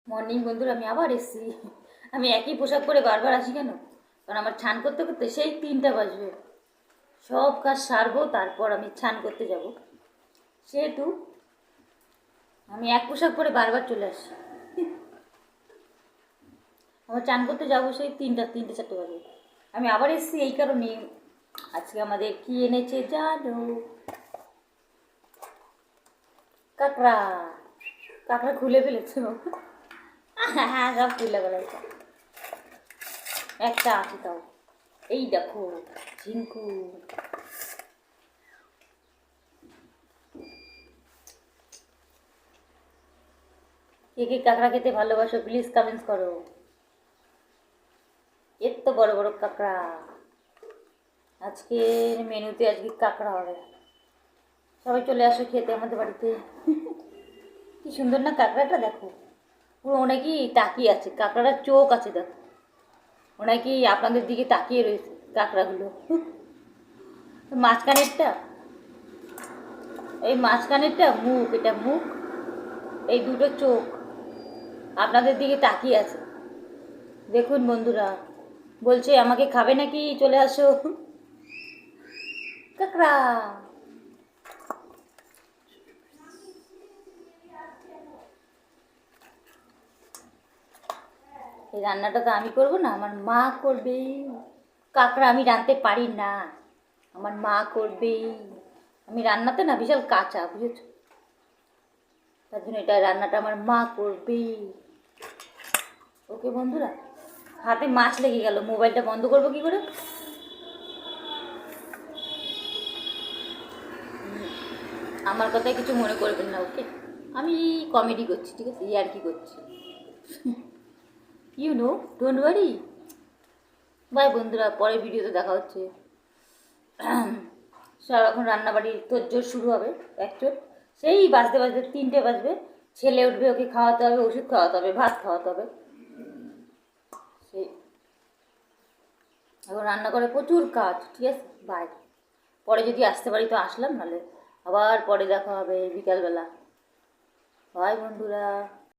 Morning বন্ধুরা, আমি আবার এসেছি। আমি একই পোশাক পরে বারবার আসি কেন? কারণ আমার স্নান করতে করতে সেই 3টা বাজবে। সব কাজ সারবো, তারপর আমি স্নান করতে যাব। সেহেতু আমি এক পোশাক পরে বারবার চলে আসি। আমার স্নান করতে যাবো সেই 3টে 4টে বাজে। আমি আবার এসেছি এই কারণে, আজকে আমাদের কি এনেছে জানো? কাঁকড়া। কাঁকড়া খুলে ফেলেছে। হ্যাঁ, সব খুলে ফেলেছে। একটা আছে তাও। এই দেখো, ঝিঙ্কু। কে কে কাঁকড়া খেতে ভালোবাসো প্লিজ কমেন্টস করো। এর তো বড় বড় কাঁকড়া। আজকের মেনুতে আজকে কাঁকড়া হবে। সবাই চলে আসো খেতে আমাদের বাড়িতে। কি সুন্দর না কাঁকড়াটা, দেখো। পুরো অনেকই তাকিয়ে আছে, কাঁকড়ার চোখ আছে দেখো। অনেকেই আপনাদের দিকে তাকিয়ে রয়েছে কাঁকড়াগুলো। মাঝখানেরটা, এই মাঝখানেরটা মুখ, এটা মুখ। এই দুটো চোখ আপনাদের দিকে তাকিয়ে আছে। দেখুন বন্ধুরা, বলছে আমাকে খাবে নাকি, চলে আসো। কাঁকড়া। এই রান্নাটা তো আমি করবো না, আমার মা করবে। কাঁকড়া আমি রাঁধতে পারি না, আমার মা করবে। আমি রান্নাতে না বিশাল কাঁচা, বুঝেছ? তার জন্য এটা রান্নাটা আমার মা করবে। ওকে বন্ধুরা, হাতে মাছ লেগে গেল, মোবাইলটা বন্ধ করবো কি করে? আমার কথায় কিছু মনে করবেন না, ওকে? আমি কমেডি করছি, ঠিক আছে? আর কি করছি, you know, don't worry. Bye বন্ধুরা, পরের ভিডিওতে দেখা হচ্ছে। সব এখন রান্নাবাড়ির তোড়জোড় শুরু হবে। একচোট সেই বাজতে বাজতে 3টে বাজবে। ছেলে উঠবে, ওকে খাওয়াতে হবে, ওষুধ খাওয়াতে হবে, ভাত খাওয়াতে হবে। সেই এখন রান্না করে প্রচুর কাজ, ঠিক আছে? বাই। পরে যদি আসতে পারি তো আসলাম, নাহলে আবার পরে দেখা হবে বিকালবেলা। বাই বন্ধুরা।